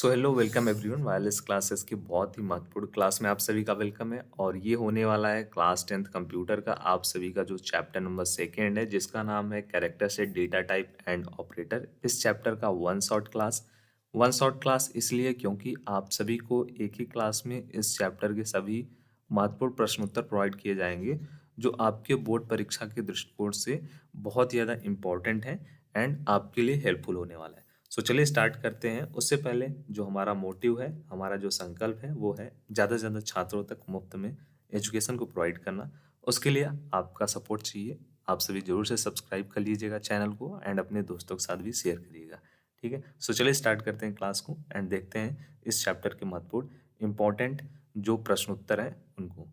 So hello welcome everyone. Wireless classes की बहुत ही महत्वपूर्ण क्लास में आप सभी का वेलकम है और ये होने वाला है क्लास 10th कंप्यूटर का आप सभी का जो चैप्टर नंबर सेकेंड है जिसका नाम है character set data type and operator. इस चैप्टर का वन शॉट क्लास इसलिए क्योंकि आप सभी को एक ही क्लास में इस चैप्टर के सभी महत्वपूर्ण प्रश्नोत्तर प्रोवाइड किए जाएंगे जो आपके बोर्ड परीक्षा के दृष्टिकोण से बहुत ज़्यादा इम्पोर्टेंट है एंड आपके लिए हेल्पफुल होने वाला है। सो चलिए स्टार्ट करते हैं। उससे पहले जो हमारा मोटिव है, हमारा जो संकल्प है वो है ज़्यादा से ज़्यादा छात्रों तक मुफ्त में एजुकेशन को प्रोवाइड करना। उसके लिए आपका सपोर्ट चाहिए। आप सभी जरूर से सब्सक्राइब कर लीजिएगा चैनल को एंड अपने दोस्तों के साथ भी शेयर करिएगा। ठीक है, सो चलिए स्टार्ट करते हैं क्लास को एंड देखते हैं इस चैप्टर के महत्वपूर्ण इंपॉर्टेंट जो प्रश्न उत्तर हैं उनको।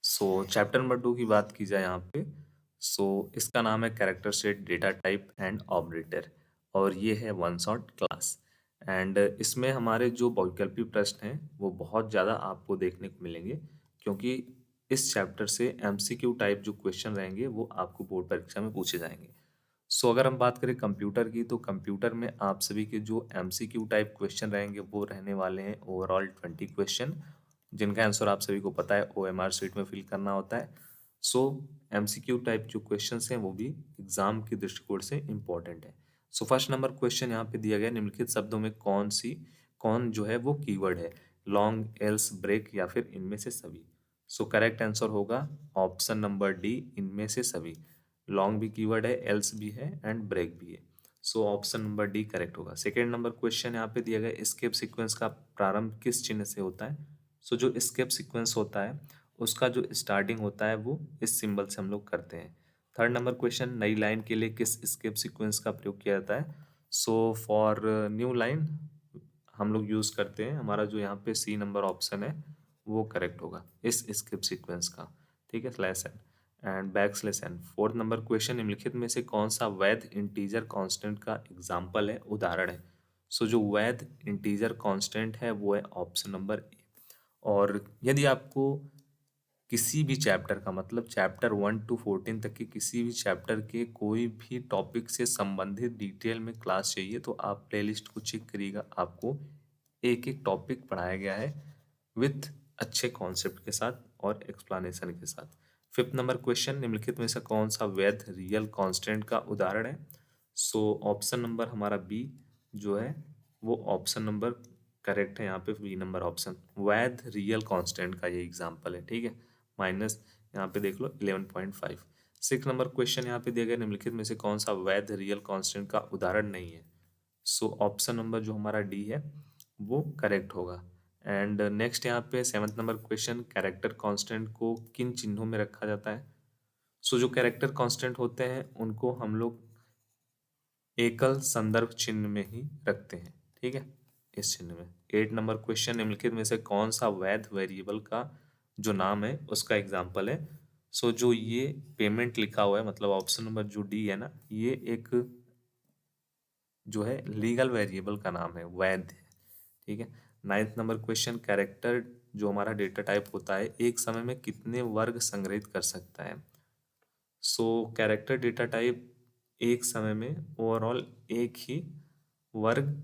सो चैप्टर नंबर 2 की बात की जाए यहाँ पे, सो इसका नाम है character set data type and operator और ये है वन शॉट क्लास। एंड इसमें हमारे जो वैकल्पिक प्रश्न हैं वो बहुत ज़्यादा आपको देखने को मिलेंगे क्योंकि इस चैप्टर से एमसीक्यू टाइप जो क्वेश्चन रहेंगे वो आपको बोर्ड परीक्षा में पूछे जाएंगे। सो अगर हम बात करें कंप्यूटर की, तो कंप्यूटर में आप सभी के जो एमसीक्यू टाइप क्वेश्चन रहेंगे वो रहने वाले हैं ओवरऑल 20 क्वेश्चन जिनका आंसर आप सभी को पता है ओएमआर शीट में फिल करना होता है। सो एमसीक्यू टाइप जो क्वेश्चंस हैं वो भी एग्जाम के दृष्टिकोण से इम्पोर्टेंट है। सो फर्स्ट नंबर क्वेश्चन यहाँ पे दिया गया, निम्नलिखित शब्दों में कौन जो है वो कीवर्ड है, लॉन्ग, एल्स, ब्रेक या फिर इनमें से सभी। सो करेक्ट आंसर होगा ऑप्शन नंबर डी, इनमें से सभी। लॉन्ग भी कीवर्ड है, एल्स भी है एंड ब्रेक भी है। So option number D correct होगा। सेकेंड नंबर क्वेश्चन यहाँ पे दिया गया, एस्केप सीक्वेंस का प्रारंभ किस चिन्ह से होता है। सो जो एस्केप सीक्वेंस होता है उसका जो स्टार्टिंग होता है वो इस सिंबल से हम लोग करते हैं। थर्ड नंबर क्वेश्चन, नई लाइन के लिए किस एस्केप सीक्वेंस का प्रयोग किया जाता है। सो फॉर न्यू लाइन हम लोग यूज करते हैं, हमारा जो यहाँ पे सी नंबर ऑप्शन है वो करेक्ट होगा इस स्क्रिप्ट सीक्वेंस का। ठीक है, slash n and back slash n. Fourth number question, निम्नलिखित में से कौन सा वैध इंटीजर कांस्टेंट का एग्जाम्पल है, उदाहरण है। सो जो वैध इंटीजर कांस्टेंट है वो है ऑप्शन नंबर ए। और यदि आपको किसी भी चैप्टर का मतलब चैप्टर 1 to 14 तक के किसी भी चैप्टर के कोई भी टॉपिक से संबंधित डिटेल में क्लास चाहिए तो आप प्लेलिस्ट को चेक करिएगा, आपको एक एक टॉपिक पढ़ाया गया है विथ अच्छे कॉन्सेप्ट के साथ और एक्सप्लेनेशन के साथ। फिफ्थ नंबर क्वेश्चन, निम्नलिखित में से कौन सा वैध रियल कांस्टेंट का उदाहरण है। सो ऑप्शन नंबर हमारा बी जो है वो ऑप्शन नंबर करेक्ट है। यहाँ पे बी नंबर ऑप्शन वैध रियल कांस्टेंट का ये एग्जांपल है। ठीक है, माइनस यहाँ पे देख लो 11.5। सिक्स नंबर क्वेश्चन यहाँ पे दिया गया, निम्नलिखित में से कौन सा वैध रियल कांस्टेंट का उदाहरण नहीं है। सो ऑप्शन नंबर जो हमारा डी है वो करेक्ट होगा। एंड नेक्स्ट यहाँ पे seventh number question, character constant को किन चिन्हों में रखा जाता है। सो जो कैरेक्टर कांस्टेंट होते हैं उनको हम लोग एकल संदर्भ चिन्ह में ही रखते हैं। ठीक है, इस चिन्ह में। एट नंबर क्वेश्चन, निम्नलिखित में से कौन सा वैध वेरिएबल का जो नाम है उसका एग्जाम्पल है। सो जो ये पेमेंट लिखा हुआ है मतलब ऑप्शन नंबर जो डी है ना, ये एक जो है लीगल वेरिएबल का नाम है, वैध है। ठीक है। नाइन्थ नंबर क्वेश्चन, कैरेक्टर जो हमारा डेटा टाइप होता है एक समय में कितने वर्ग संग्रहित कर सकता है। सो कैरेक्टर डेटा टाइप एक समय में ओवरऑल एक ही वर्ग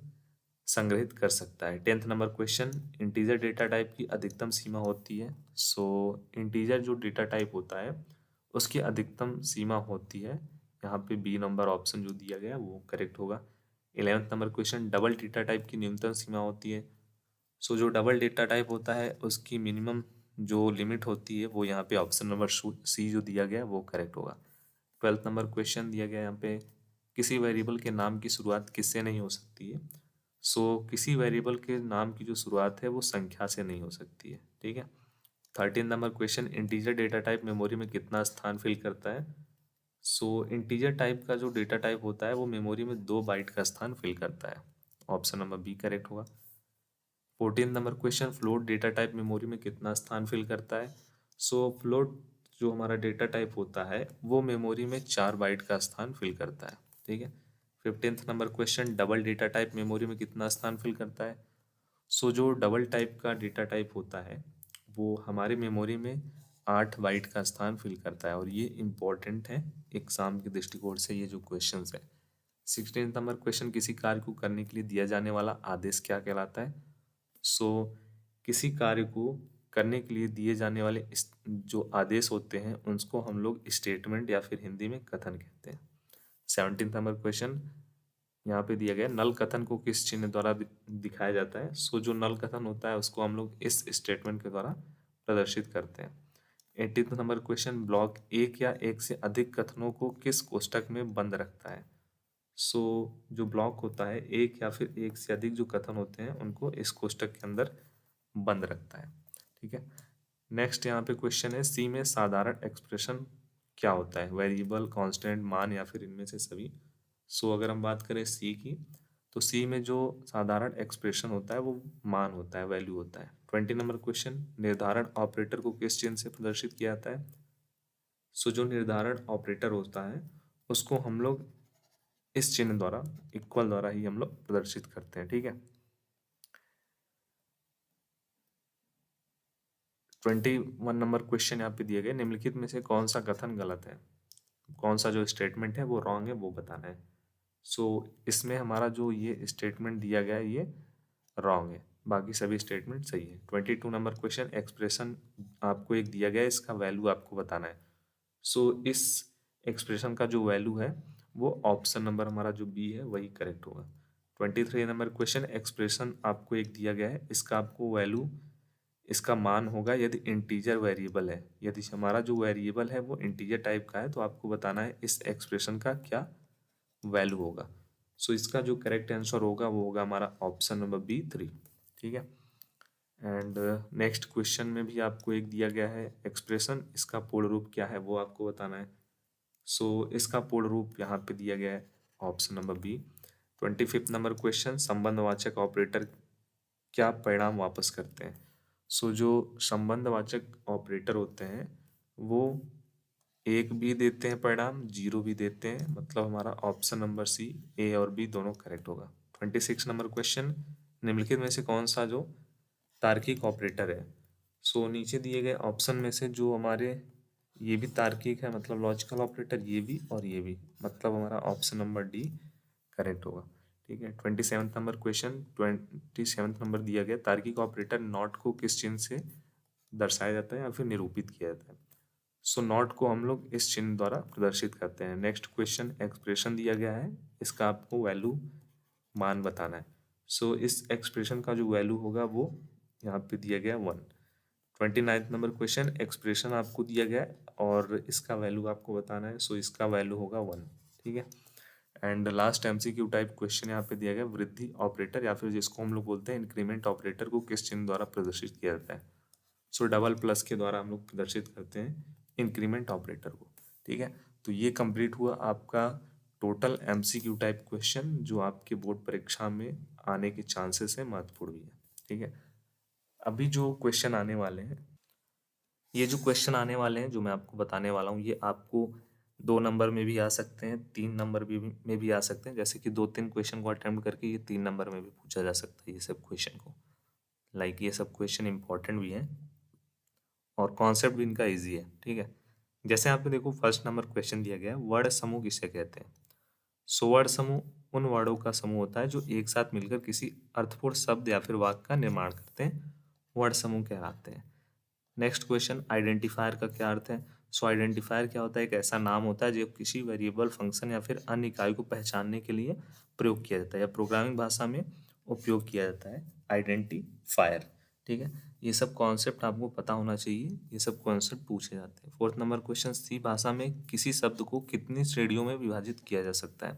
संग्रहित कर सकता है। Tenth number question, integer data type की अधिकतम सीमा होती है। सो इंटीजर जो डेटा टाइप होता है उसकी अधिकतम सीमा होती है, यहाँ पे बी नंबर ऑप्शन जो दिया गया है वो करेक्ट होगा। Eleventh number question, double data type की न्यूनतम सीमा होती है। सो जो डबल डेटा टाइप होता है उसकी मिनिमम जो लिमिट होती है वो यहाँ पे ऑप्शन नंबर सी जो दिया गया है वो करेक्ट होगा। ट्वेल्थ नंबर क्वेश्चन दिया गया यहाँ पे, किसी वेरिएबल के नाम की शुरुआत किससे नहीं हो सकती है। सो किसी वेरिएबल के नाम की जो शुरुआत है वो संख्या से नहीं हो सकती है। ठीक है। Thirteen number question, integer data type memory में कितना स्थान फिल करता है। सो इंटीजर टाइप का जो डेटा टाइप होता है वो मेमोरी में 2 बाइट का स्थान फिल करता है। ऑप्शन नंबर बी करेक्ट होगा। 14 number question, float data type memory में कितना स्थान फिल करता है। सो फ्लोट जो हमारा डेटा टाइप होता है वो मेमोरी में 4 बाइट का स्थान फिल करता है। ठीक है। 15th number question, double data type memory में कितना स्थान फिल करता है। सो जो डबल टाइप का डेटा टाइप होता है वो हमारी मेमोरी में 8 बाइट का स्थान फिल करता है और ये इम्पोर्टेंट है एग्जाम के दृष्टिकोण से, ये जो क्वेश्चंस है। 16 नंबर क्वेश्चन, किसी कार्य को करने के लिए दिया जाने वाला आदेश क्या कहलाता है? सो किसी कार्य को करने के लिए दिए जाने वाले जो आदेश होते हैं उनको हम लोग स्टेटमेंट या फिर हिंदी में कथन कहते हैं। 17 नंबर क्वेश्चन यहाँ पे दिया गया, नल कथन को किस चिन्ह द्वारा दिखाया जाता है? सो जो नल कथन होता है उसको हम लोग इस स्टेटमेंट के द्वारा प्रदर्शित करते हैं। 18 नंबर क्वेश्चन, ब्लॉक एक या एक से अधिक कथनों को किस कोष्टक में बंद रखता है? सो जो ब्लॉक होता है एक या फिर एक से अधिक जो कथन होते हैं उनको इस कोष्टक के अंदर बंद रखता है। ठीक है, नेक्स्ट यहाँ पे क्वेश्चन है, सी में साधारण एक्सप्रेशन क्या होता है? वेरिएबल, कांस्टेंट, मान या फिर इनमें से सभी? सो अगर हम बात करें सी की, तो सी में जो साधारण एक्सप्रेशन होता है वो मान होता है, वैल्यू होता है। 20 नंबर क्वेश्चन, निर्धारण ऑपरेटर को किस चिन्ह से प्रदर्शित किया जाता है? सो जो निर्धारण ऑपरेटर होता है उसको हम लोग इस चिन्ह द्वारा, इक्वल द्वारा ही हम लोग प्रदर्शित करते हैं। ठीक है, 21 नंबर क्वेश्चन यहाँ पे दिए गए, निम्नलिखित में से कौन सा कथन गलत है? कौन सा जो स्टेटमेंट है वो रॉन्ग है वो बताना है। सो इसमें हमारा जो ये स्टेटमेंट दिया गया है ये रॉन्ग है, बाकी सभी स्टेटमेंट सही है। 22 नंबर क्वेश्चन, एक्सप्रेशन आपको एक दिया गया है, इसका वैल्यू आपको बताना है। सो इस एक्सप्रेशन का जो वैल्यू है वो ऑप्शन नंबर हमारा जो बी है वही करेक्ट होगा। 23 नंबर क्वेश्चन, एक्सप्रेशन आपको एक दिया गया है, इसका आपको वैल्यू, इसका मान होगा यदि इंटीजर वेरिएबल है। यदि हमारा जो वेरिएबल है वो इंटीजर टाइप का है तो आपको बताना है इस एक्सप्रेशन का क्या वैल्यू होगा। सो इसका जो करेक्ट आंसर होगा वो होगा हमारा ऑप्शन नंबर बी 3। ठीक है, एंड नेक्स्ट क्वेश्चन में भी आपको एक दिया गया है एक्सप्रेशन, इसका पूर्ण रूप क्या है वो आपको बताना है। सो इसका पूर्ण रूप यहाँ पे दिया गया है option number B. 25 number question, संबंधवाचक ऑपरेटर क्या परिणाम वापस करते हैं? सो जो संबंधवाचक ऑपरेटर होते हैं वो एक भी देते हैं परिणाम, जीरो भी देते हैं, मतलब हमारा ऑप्शन नंबर सी, ए और बी दोनों करेक्ट होगा। 26 नंबर क्वेश्चन, निम्नलिखित में से कौन सा जो तार्किक ऑपरेटर है? सो नीचे दिए गए ऑप्शन में से जो हमारे ये भी तार्किक है, मतलब लॉजिकल ऑपरेटर, ये भी और ये भी, मतलब हमारा ऑप्शन नंबर डी करेक्ट होगा। ठीक है, 27 नंबर क्वेश्चन, 27 नंबर दिया गया, तार्किक ऑपरेटर नॉट को किस चिन्ह से दर्शाया जाता है या फिर निरूपित किया जाता है? सो नॉट को हम लोग इस चिन्ह द्वारा प्रदर्शित करते हैं। नेक्स्ट क्वेश्चन, एक्सप्रेशन दिया गया है, इसका आपको वैल्यू, मान बताना है। सो इस एक्सप्रेशन का जो वैल्यू होगा वो यहाँ पे दिया गया 1। 29 नंबर क्वेश्चन, एक्सप्रेशन आपको दिया गया है और इसका वैल्यू आपको बताना है। सो इसका वैल्यू होगा 1। ठीक है, and last MCQ type question यहाँ पे दिया गया, वृद्धि ऑपरेटर या फिर जिसको हम लोग बोलते हैं इंक्रीमेंट ऑपरेटर को किस चिन्ह द्वारा प्रदर्शित किया जाता है? सो डबल प्लस के द्वारा हम लोग प्रदर्शित करते हैं इंक्रीमेंट ऑपरेटर को। ठीक है, तो ये कंप्लीट हुआ आपका टोटल एमसीक्यू टाइप क्वेश्चन जो आपके बोर्ड परीक्षा में आने के चांसेस है, महत्वपूर्ण भी है। ठीक है, अभी जो क्वेश्चन आने वाले हैं, ये जो क्वेश्चन आने वाले हैं जो मैं आपको बताने वाला हूँ, ये आपको 2 नंबर में भी आ सकते हैं, 3 नंबर में भी आ सकते हैं। जैसे कि 2-3 क्वेश्चन को अटेम्प्ट करके ये 3 नंबर में भी पूछा जा सकता है ये सब क्वेश्चन को। लाइक ये सब क्वेश्चन इंपॉर्टेंट भी हैं और कॉन्सेप्ट भी इनका ईजी है। ठीक है, जैसे यहाँ पे देखो फर्स्ट नंबर क्वेश्चन दिया गया है, वर्ड समूह किसे कहते हैं? सो वर्ड समूह उन वर्डों का समूह होता है जो एक साथ मिलकर किसी अर्थपूर्ण शब्द या फिर वाक्य का निर्माण करते हैं, वर्ड समूह कहलाते हैं। नेक्स्ट क्वेश्चन, आइडेंटिफायर का क्या अर्थ है? सो आइडेंटिफायर क्या होता है? एक ऐसा नाम होता है जो किसी वेरिएबल, फंक्शन या फिर अन्य इकाई को पहचानने के लिए प्रयोग किया जाता है या प्रोग्रामिंग भाषा में उपयोग किया जाता है, आइडेंटिफायर। ठीक है, ये सब कॉन्सेप्ट आपको पता होना चाहिए, ये सब कॉन्सेप्ट पूछे जाते हैं। फोर्थ नंबर क्वेश्चन, सी भाषा में किसी शब्द को कितनी श्रेणियों में विभाजित किया जा सकता है?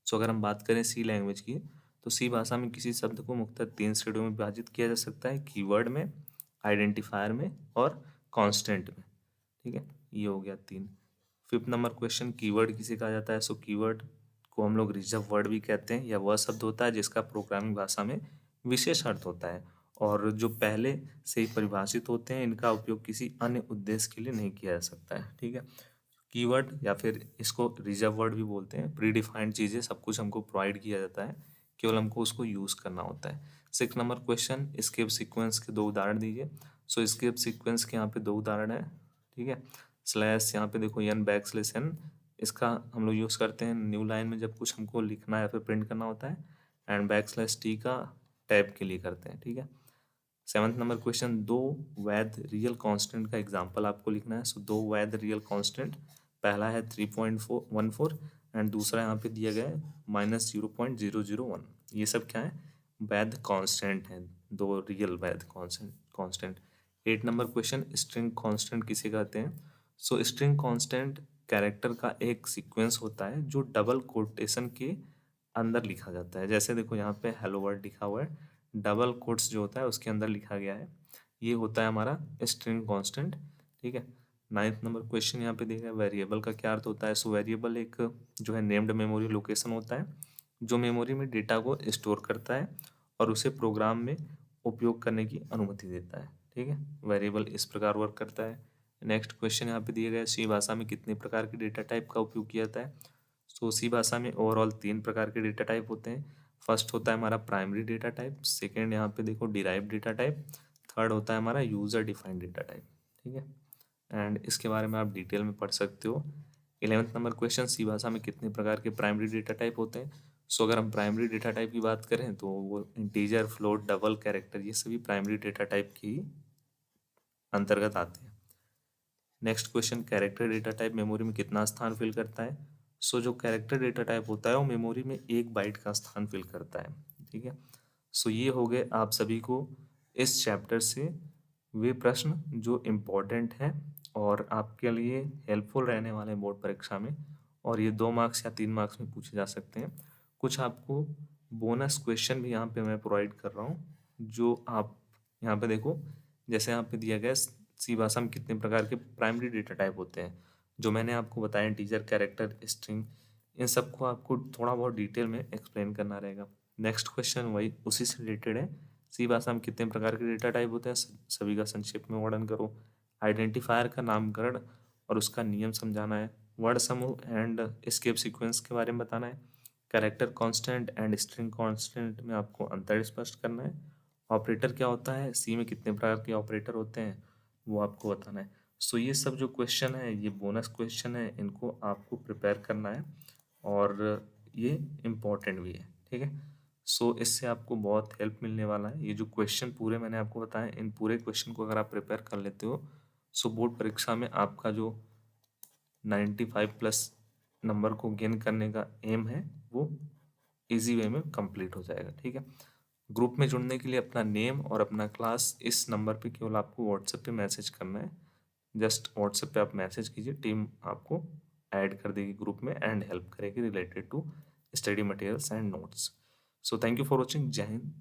सो अगर हम बात करें सी लैंग्वेज की, तो सी भाषा में किसी शब्द को मुख्यतः 3 श्रेणियों में विभाजित किया जा सकता है, कीवर्ड में, आइडेंटिफायर में और कांस्टेंट में। ठीक है, ये हो गया 3। फिफ्थ नंबर क्वेश्चन, कीवर्ड किसे कहा जाता है? सो कीवर्ड को हम लोग रिजर्व वर्ड भी कहते हैं, या वह शब्द होता है जिसका प्रोग्रामिंग भाषा में विशेष अर्थ होता है और जो पहले से ही परिभाषित होते हैं, इनका उपयोग किसी अन्य उद्देश्य के लिए नहीं किया जा सकता है। ठीक है, कीवर्ड या फिर इसको रिजर्व वर्ड भी बोलते हैं, प्री डिफाइंड चीज़ें सब कुछ हमको प्रोवाइड किया जाता है, केवल हमको उसको यूज़ करना होता है। 6 नंबर क्वेश्चन, स्केप सीक्वेंस के 2 उदाहरण दीजिए। सो स्केप सीक्वेंस के यहाँ पे 2 उदाहरण है। ठीक है, स्लैश यहाँ पे देखो n बैकस्लैश n इसका हम लोग यूज़ करते हैं न्यू लाइन में जब कुछ हमको लिखना या फिर प्रिंट करना होता है, एंड \t का टैब के लिए करते हैं, ठीक है। 7th नंबर क्वेश्चन, दो वैध रियल कांस्टेंट का एग्जांपल आपको लिखना है। सो दो वैध रियल कांस्टेंट, पहला है 3.14 एंड दूसरा यहाँ पे दिया गया है -0.001। ये सब क्या है, वैध कांस्टेंट हैं, दो रियल वैध constant. 8 number question, string constant किसे कहते हैं। सो स्ट्रिंग कांस्टेंट कैरेक्टर का एक सीक्वेंस होता है जो डबल कोटेशन के अंदर लिखा जाता है। जैसे देखो यहाँ पे हेलो वर्ल्ड लिखा हुआ है, डबल कोट्स जो होता है उसके अंदर लिखा गया है, ये होता है हमारा स्ट्रिंग कांस्टेंट, ठीक है। 9th नंबर क्वेश्चन यहाँ पे देखा है, वेरिएबल का क्या अर्थ होता है। सो वेरिएबल एक जो है नेम्ड मेमोरी लोकेशन होता है जो मेमोरी में डेटा को स्टोर करता है और उसे प्रोग्राम में उपयोग करने की अनुमति देता है, ठीक है। वेरिएबल इस प्रकार वर्क करता है। नेक्स्ट क्वेश्चन यहाँ पे दिया गया है, सी भाषा में कितने प्रकार के डेटा टाइप का उपयोग किया जाता है। सो सी भाषा में ओवरऑल 3 प्रकार के डेटा टाइप होते हैं। फर्स्ट होता है हमारा प्राइमरी डेटा टाइप, सेकेंड यहाँ पे देखो डिराइव्ड डेटा टाइप, थर्ड होता है हमारा यूजर डिफाइंड डेटा टाइप, ठीक है। एंड इसके बारे में आप डिटेल में पढ़ सकते हो। 11th नंबर क्वेश्चन, सी भाषा में कितने प्रकार के प्राइमरी डेटा टाइप होते हैं। सो अगर हम प्राइमरी डेटा टाइप की बात करें तो वो इंटीजर, फ्लोट, डबल, कैरेक्टर, ये सभी प्राइमरी डेटा टाइप की अंतर्गत आते हैं। Next question, character data type memory में कितना स्थान फिल करता है। सो जो कैरेक्टर डेटा टाइप होता है वो मेमोरी में 1 बाइट का स्थान फिल करता है, ठीक है। सो ये हो गए आप सभी को इस चैप्टर से वे प्रश्न जो इम्पोर्टेंट हैं और आपके लिए हेल्पफुल रहने वाले हैं बोर्ड परीक्षा में, और ये 2 मार्क्स या 3 मार्क्स में पूछे जा सकते हैं। कुछ आपको बोनस क्वेश्चन भी यहाँ पे मैं प्रोवाइड कर रहा हूँ, जो आप यहाँ पे देखो, जैसे यहाँ पे दिया गया सी भाषा में कितने प्रकार के प्राइमरी डेटा टाइप होते हैं, जो मैंने आपको बताया टीचर, कैरेक्टर, स्ट्रिंग, इन सबको आपको थोड़ा बहुत डिटेल में एक्सप्लेन करना रहेगा। नेक्स्ट क्वेश्चन वही उसी से रिलेटेड है, सी भाषा में कितने प्रकार के डेटा टाइप होते हैं, सभी का संक्षेप में वर्णन करो। आइडेंटिफायर का नामकरण और उसका नियम समझाना है। वर्ड समूह एंड एस्केप सीक्वेंस के बारे में बताना है। Character constant and string constant में आपको अंतर स्पष्ट करना है। ऑपरेटर क्या होता है, सी में कितने प्रकार के ऑपरेटर होते हैं वो आपको बताना है। सो ये सब जो क्वेश्चन है ये बोनस क्वेश्चन है, इनको आपको प्रिपेयर करना है और ये इम्पोर्टेंट भी है, ठीक है। सो इससे आपको बहुत हेल्प मिलने वाला है। ये जो क्वेश्चन पूरे मैंने आपको बताए, इन पूरे क्वेश्चन को अगर आप प्रिपेयर कर लेते हो, सो बोर्ड परीक्षा में आपका जो 95+ नंबर को गेन करने का एम है वो इजी वे में कंप्लीट हो जाएगा, ठीक है। ग्रुप में जुड़ने के लिए अपना नेम और अपना क्लास इस नंबर पे केवल आपको व्हाट्सएप पे मैसेज करना है। जस्ट व्हाट्सएप पे आप मैसेज कीजिए, टीम आपको ऐड कर देगी ग्रुप में एंड हेल्प करेगी related to study materials and notes. So thank you for watching. जय हिंद।